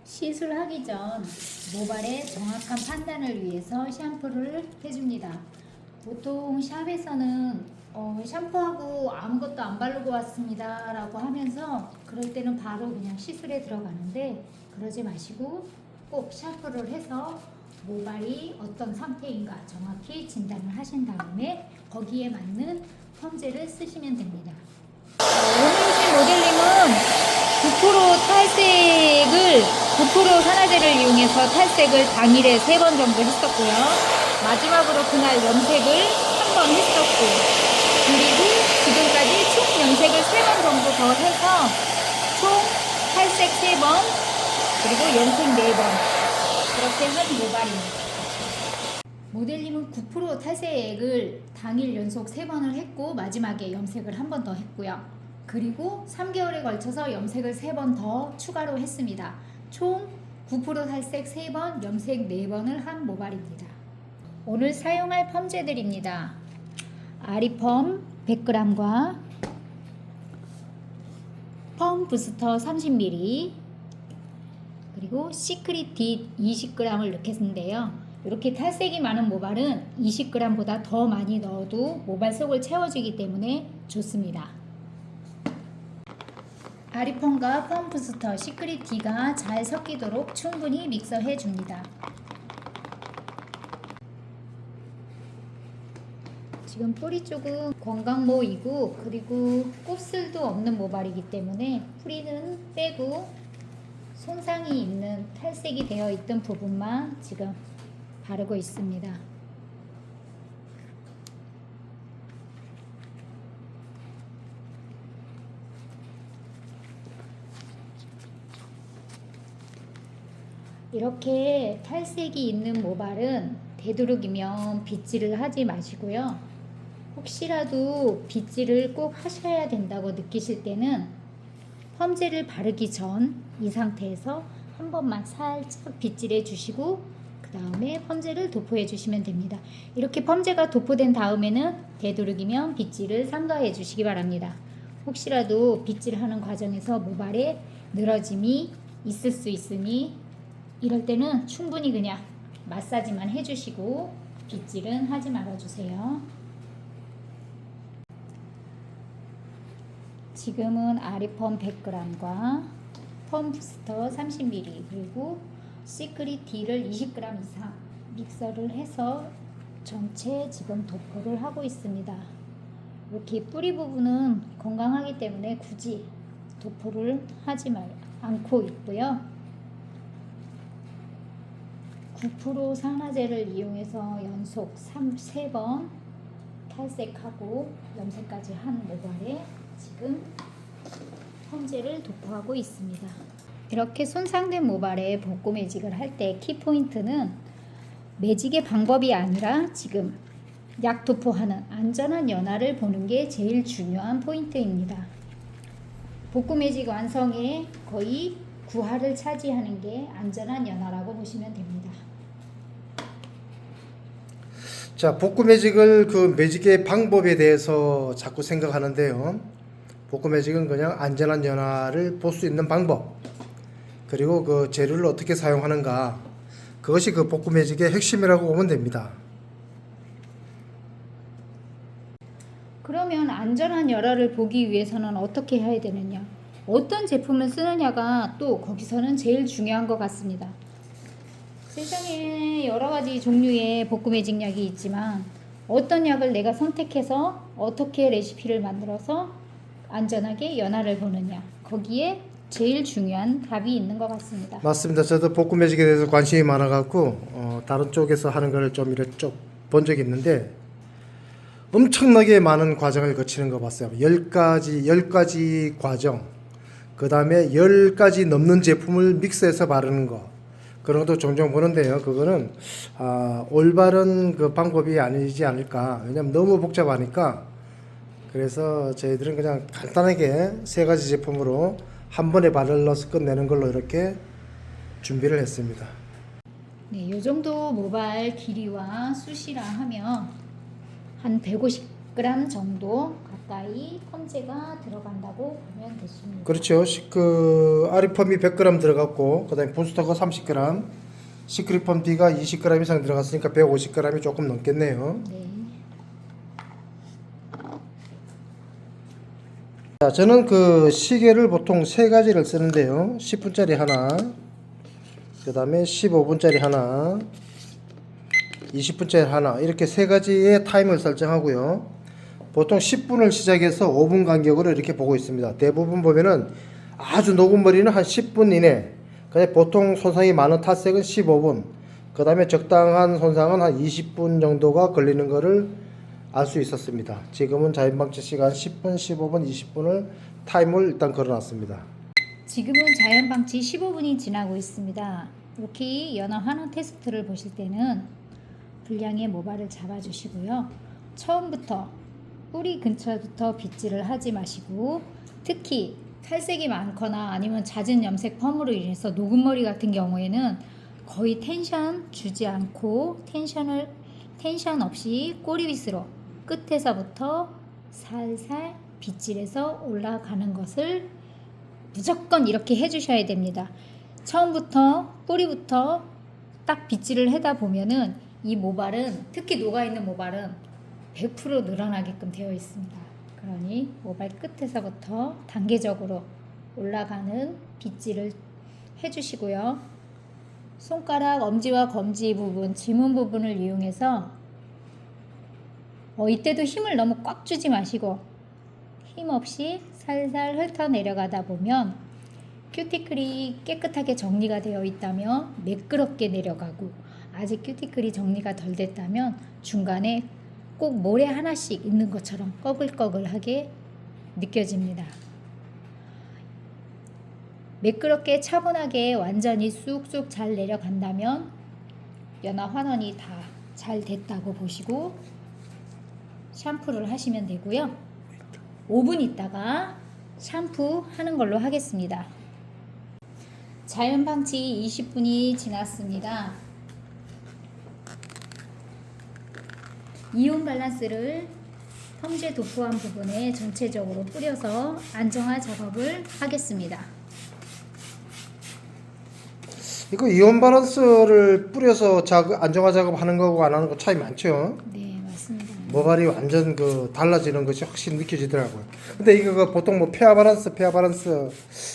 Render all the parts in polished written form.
시술하기 전 모발의 정확한 판단을 위해서 샴푸를 해줍니다. 보통 샵에서는 샴푸하고 아무것도 안 바르고 왔습니다 라고 하면서 그럴 때는 바로 그냥 시술에 들어가는데, 그러지 마시고 꼭 샴푸를 해서 모발이 어떤 상태인가 정확히 진단을 하신 다음에 거기에 맞는 펌제를 쓰시면 됩니다. 오늘 신 모델링은 9% 탈색을 9% 산화제를 이용해서 탈색을 당일에 3번 정도 했었고요. 마지막으로 그날 염색을 1번 했었고, 그리고 지금까지 총 염색을 3번 정도 더 해서 총 탈색 3번 그리고 염색 4번 그렇게 한 모발입니다. 모델님은 9% 탈색을 당일 연속 3번을 했고 마지막에 염색을 1번 더 했고요. 그리고 3개월에 걸쳐서 염색을 3번 더 추가로 했습니다. 총 9% 탈색 3번, 염색 4번을 한 모발입니다. 오늘 사용할 펌제들입니다. 아리펌 100g과 펌 부스터 30ml, 그리고 시크릿 딥 20g을 넣겠는데요. 이렇게 탈색이 많은 모발은 20g보다 더 많이 넣어도 모발 속을 채워주기 때문에 좋습니다. 아리펌과 펌 부스터, 시크릿 D가 잘 섞이도록 충분히 믹서해 줍니다. 지금 뿌리 쪽은 건강모이고 그리고 곱슬도 없는 모발이기 때문에 뿌리는 빼고 손상이 있는 탈색이 되어 있던 부분만 지금 바르고 있습니다. 이렇게 탈색이 있는 모발은 되도록이면 빗질을 하지 마시고요. 혹시라도 빗질을 꼭 하셔야 된다고 느끼실 때는 펌제를 바르기 전 이 상태에서 한 번만 살짝 빗질해 주시고 그 다음에 펌제를 도포해 주시면 됩니다. 이렇게 펌제가 도포된 다음에는 되도록이면 빗질을 삼가해 주시기 바랍니다. 혹시라도 빗질하는 과정에서 모발에 늘어짐이 있을 수 있으니 이럴 때는 충분히 그냥 마사지만 해주시고 빗질은 하지 말아주세요. 지금은 아리펌 100g과 펌 부스터 30ml 그리고 시크릿 D를 20g 이상 믹서를 해서 전체 지금 도포를 하고 있습니다. 이렇게 뿌리 부분은 건강하기 때문에 굳이 도포를 하지 않고 있고요. 9% 산화제를 이용해서 연속 3번 탈색하고 염색까지 한 모발에 지금 펌제를 도포하고 있습니다. 이렇게 손상된 모발에 볶고 매직을 할 때 키포인트는 매직의 방법이 아니라 지금 약 도포하는 안전한 연화를 보는 게 제일 중요한 포인트입니다. 볶고 매직 완성에 거의 9할을 차지하는 게 안전한 연화라고 보시면 됩니다. 자, 볶고 매직을 그 매직의 방법에 대해서 자꾸 생각하는데요. 볶고 매직은 그냥 안전한 연화를 볼 수 있는 방법, 그리고 그 재료를 어떻게 사용하는가, 그것이 그 볶고 매직의 핵심이라고 보면 됩니다. 그러면 안전한 열화를 보기 위해서는 어떻게 해야 되느냐, 어떤 제품을 쓰느냐가 또 거기서는 제일 중요한 것 같습니다. 세상에 여러 가지 종류의 볶고 매직 약이 있지만 어떤 약을 내가 선택해서 어떻게 레시피를 만들어서 안전하게 연화를 보느냐, 거기에 제일 중요한 답이 있는 것 같습니다. 맞습니다. 저도 볶고 매직에 대해서 관심이 많아갖고 다른 쪽에서 하는 거를 좀 이렇게 본 적이 있는데 엄청나게 많은 과정을 거치는 거 봤어요. 10가지 과정, 그 다음에 10가지 넘는 제품을 믹스해서 바르는 거, 그런 것도 종종 보는데요. 그거는 올바른 그 방법이 아니지 않을까. 왜냐면 너무 복잡하니까. 그래서 저희들은 그냥 간단하게 3가지 제품으로 한 번에 바르러서 끝내는 걸로 이렇게 준비를 했습니다. 네, 요 정도 모발 길이와 숱이라 하면 한 150 100g 정도 가까이 펌제가 들어간다고 보면 되십니다. 그렇죠. 그 아리펌이 100g 들어갔고 그다음에 부스터가 30g, 시크릿펌 D가 20g 이상 들어갔으니까 150g이 조금 넘겠네요. 네. 자, 저는 그 시계를 보통 세 가지를 쓰는데요. 10분짜리 하나, 그 다음에 15분짜리 하나, 20분짜리 하나, 이렇게 세 가지의 타임을 설정하고요. 보통 10분을 시작해서 5분 간격으로 이렇게 보고 있습니다. 대부분 보면은 아주 녹은 머리는 한 10분 이내, 근데 보통 손상이 많은 탈색은 15분, 그 다음에 적당한 손상은 한 20분 정도가 걸리는 거를 알 수 있었습니다. 지금은 자연방치 시간 10분, 15분, 20분을 타임을 일단 걸어놨습니다. 지금은 자연방치 15분이 지나고 있습니다. 이렇게 연화 환원 테스트를 보실 때는 불량의 모발을 잡아주시고요. 처음부터 뿌리 근처부터 빗질을 하지 마시고, 특히 탈색이 많거나 아니면 잦은 염색 펌으로 인해서 녹은 머리 같은 경우에는 거의 텐션 주지 않고 텐션 없이 꼬리 빗으로 끝에서부터 살살 빗질해서 올라가는 것을 무조건 이렇게 해주셔야 됩니다. 처음부터 뿌리부터 딱 빗질을 하다 보면은 이 모발은, 특히 녹아있는 모발은 100% 늘어나게끔 되어 있습니다. 그러니 모발 끝에서부터 단계적으로 올라가는 빗질을 해주시고요. 손가락 엄지와 검지 부분, 지문 부분을 이용해서 이때도 힘을 너무 꽉 주지 마시고 힘없이 살살 훑어 내려가다 보면 큐티클이 깨끗하게 정리가 되어 있다면 매끄럽게 내려가고, 아직 큐티클이 정리가 덜 됐다면 중간에 꼭 모래 하나씩 있는 것처럼 꺼글꺼글하게 느껴집니다. 매끄럽게 차분하게 완전히 쑥쑥 잘 내려간다면 연화 환원이 다 잘 됐다고 보시고 샴푸를 하시면 되고요. 5분 있다가 샴푸하는 걸로 하겠습니다. 자연 방치 20분이 지났습니다. 이온 밸런스를 펌제 도포한 부분에 전체적으로 뿌려서 안정화 작업을 하겠습니다. 이거 이온 밸런스를 뿌려서 안정화 작업하는 거고 안 하는 거 차이 많죠? 네, 맞습니다. 모발이 완전 그 달라지는 것이 확실히 느껴지더라고요. 근데 이거 그 보통 뭐 페어 밸런스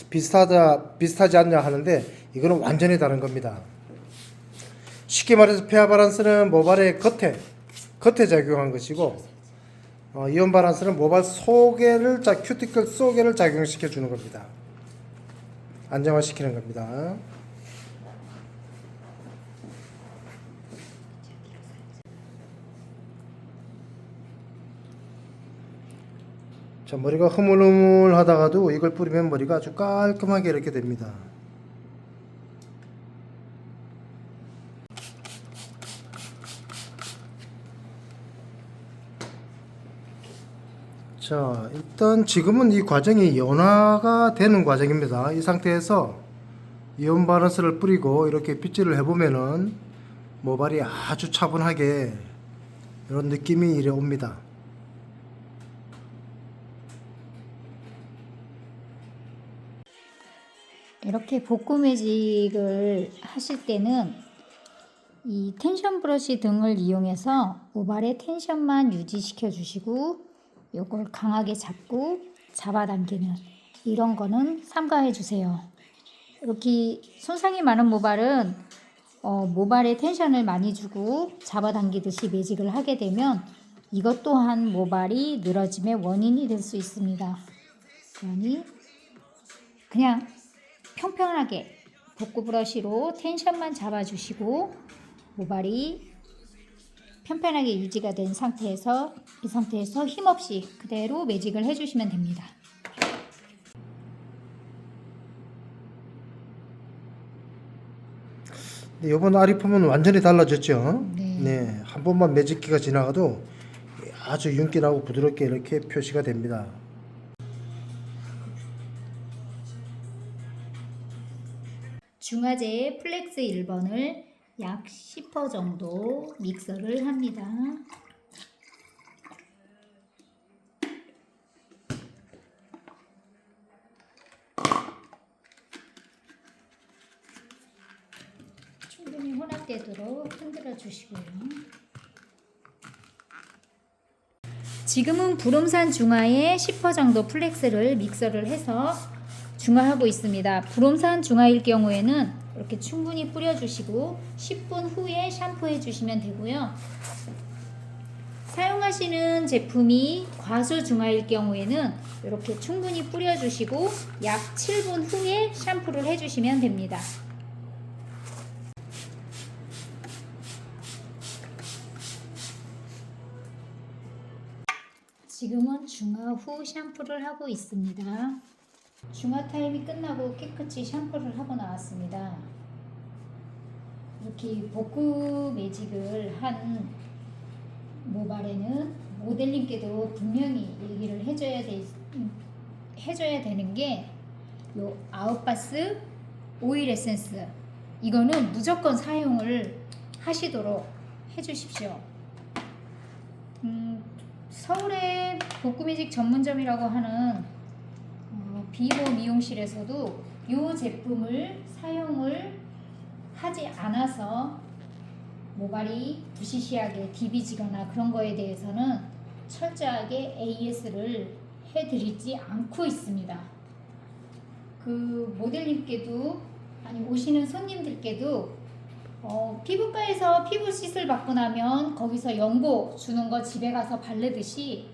비슷하지 않냐 하는데 이거는 완전히 다른 겁니다. 쉽게 말해서 페어 밸런스는 모발의 겉에 작용한 것이고, 이온 밸런스는 모발 큐티클 속에를 작용시켜 주는 겁니다. 안정화시키는 겁니다. 자, 머리가 흐물흐물 하다가도 이걸 뿌리면 머리가 아주 깔끔하게 이렇게 됩니다. 자, 일단 지금은 이 과정이 연화가 되는 과정입니다. 이 상태에서 이온 밸런스를 뿌리고 이렇게 빗질을 해보면은 모발이 아주 차분하게 이런 느낌이 이래 옵니다. 이렇게 볶음 매직을 하실 때는 이 텐션 브러쉬 등을 이용해서 모발의 텐션만 유지시켜 주시고, 요걸 강하게 잡아당기는 이런 거는 삼가해 주세요. 이렇게 손상이 많은 모발은 모발에 텐션을 많이 주고 잡아당기듯이 매직을 하게 되면 이것 또한 모발이 늘어짐의 원인이 될 수 있습니다. 그러니 그냥 평평하게 볶음 브러쉬로 텐션만 잡아주시고 모발이 편편하게 유지가 된 상태에서, 이 상태에서 힘없이 그대로 매직을 해주시면 됩니다. 이번 아리폼은 완전히 달라졌죠. 네. 한 번만 매직기가 지나가도 아주 윤기나고 부드럽게 이렇게 표시가 됩니다. 중화제의 플렉스 1번을 약 10% 정도 믹서를 합니다. 기름이 혼합되도록 흔들어 주시고요. 지금은 불옴산 중화에 10% 정도 플렉스를 믹서를 해서 중화하고 있습니다. 불옴산 중화일 경우에는 이렇게 충분히 뿌려주시고 10분 후에 샴푸해 주시면 되고요. 사용하시는 제품이 과수 중화일 경우에는 이렇게 충분히 뿌려주시고 약 7분 후에 샴푸를 해주시면 됩니다. 지금은 중화 후 샴푸를 하고 있습니다. 중화 타임이 끝나고 깨끗이 샴푸를 하고 나왔습니다. 이렇게 복구 매직을 한 모발에는 모델님께도 분명히 얘기를 해줘야 되는 게 요 아웃바스 오일 에센스 이거는 무조건 사용을 하시도록 해주십시오. 서울의 복구매직 전문점이라고 하는 비보 미용실에서도 이 제품을 사용을 하지 않아서 모발이 부시시하게 디비지거나 그런 거에 대해서는 철저하게 AS를 해드리지 않고 있습니다. 그 모델님께도 아니 오시는 손님들께도 피부과에서 피부 시술 받고 나면 거기서 연고 주는 거 집에 가서 바르듯이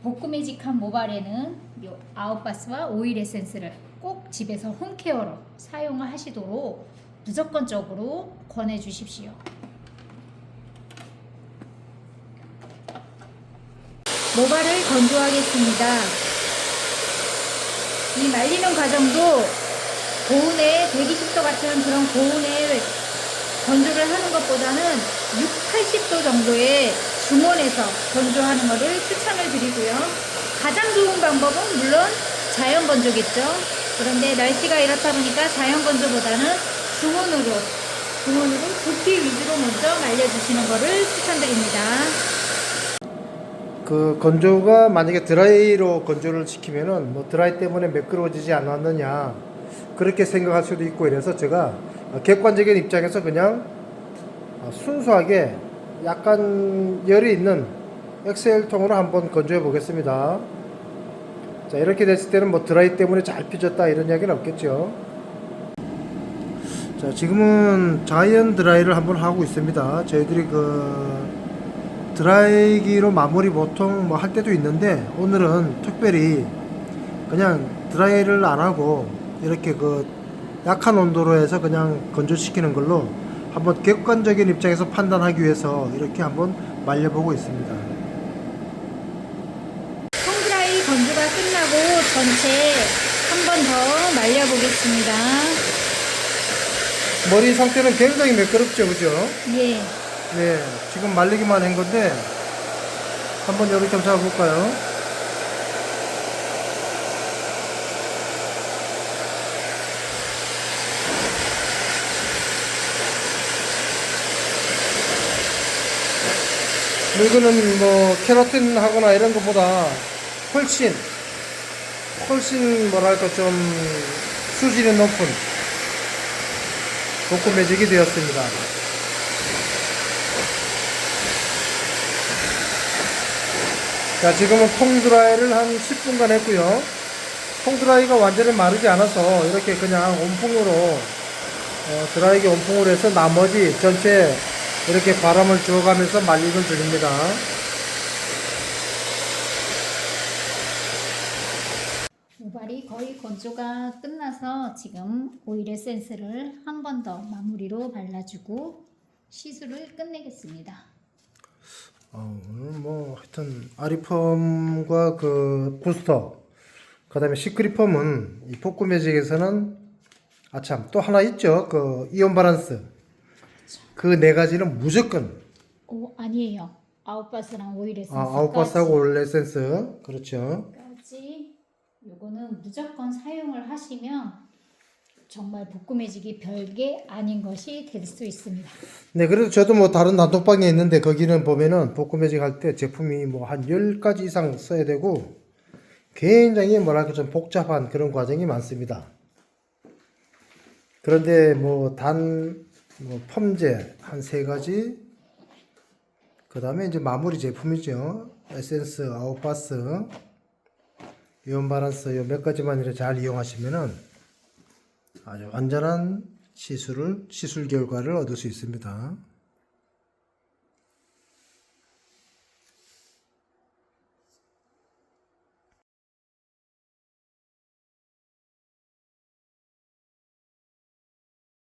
복구매직한 모발에는 이 아웃바스와 오일 에센스를 꼭 집에서 홈케어로 사용을 하시도록 무조건적으로 권해 주십시오. 모발을 건조하겠습니다. 이 말리는 과정도 고온에 120도 같은 그런 고온에 건조를 하는 것보다는 80도 정도의 중온에서 건조하는 것을 추천을 드리고요. 가장 좋은 방법은 물론 자연 건조겠죠. 그런데 날씨가 이렇다 보니까 자연 건조보다는 중온으로 두피 위주로 먼저 말려주시는 것을 추천드립니다. 그 건조가 만약에 드라이로 건조를 시키면은 뭐 드라이 때문에 매끄러워지지 않았느냐 그렇게 생각할 수도 있고 이래서 제가 객관적인 입장에서 그냥 순수하게 약간 열이 있는 엑셀 통으로 한번 건조해 보겠습니다. 자, 이렇게 됐을 때는 뭐 드라이 때문에 잘 펴졌다 이런 이야기는 없겠죠. 자, 지금은 자이언 드라이를 한번 하고 있습니다. 저희들이 그 드라이기로 마무리 보통 뭐 할 때도 있는데 오늘은 특별히 그냥 드라이를 안 하고 이렇게 그 약한 온도로 해서 그냥 건조시키는 걸로 한번 객관적인 입장에서 판단하기 위해서 이렇게 한번 말려보고 있습니다. 홈드라이 건조가 끝나고 전체 한 번 더 말려보겠습니다. 머리 상태는 굉장히 매끄럽죠, 그죠? 예. 네, 지금 말리기만 한 건데 한번 이렇게 한번 잡아볼까요? 이거는 뭐 케라틴 하거나 이런 것보다 훨씬 뭐랄까 좀 수준이 높은 복구 매직이 되었습니다. 자, 지금은 통드라이를 한 10분간 했고요. 통드라이가 완전히 마르지 않아서 이렇게 그냥 온풍으로 드라이기 온풍으로 해서 나머지 전체 이렇게 바람을 주어가면서 말리는 중입니다. 모발이 거의 건조가 끝나서 지금 오일 에센스를 한 번 더 마무리로 발라주고 시술을 끝내겠습니다. 오늘 뭐 하여튼 아리펌과 그 부스터 그 다음에 시크릿펌은 이 복구 매직에서는 아참 또 하나 있죠. 그 이온 바란스 그 네 가지는 무조건 아니에요. 아웃바스랑 오일 에센스 아웃바스하고 오일 에센스 그렇죠. 요거는 무조건 사용을 하시면 정말 복구 매직이 별게 아닌 것이 될 수 있습니다. 네, 그래도 저도 뭐 다른 단톡방에 있는데 거기는 보면은 복구 매직 할 때 제품이 뭐 한 10가지 이상 써야 되고 굉장히 뭐랄까 좀 복잡한 그런 과정이 많습니다. 그런데 뭐 단 뭐 펌제 한 3가지, 그 다음에 이제 마무리 제품이죠. 에센스, 아웃바스, 이온 바란스 요 몇 가지만 이렇게 잘 이용하시면은 아주 완전한 시술 결과를 얻을 수 있습니다.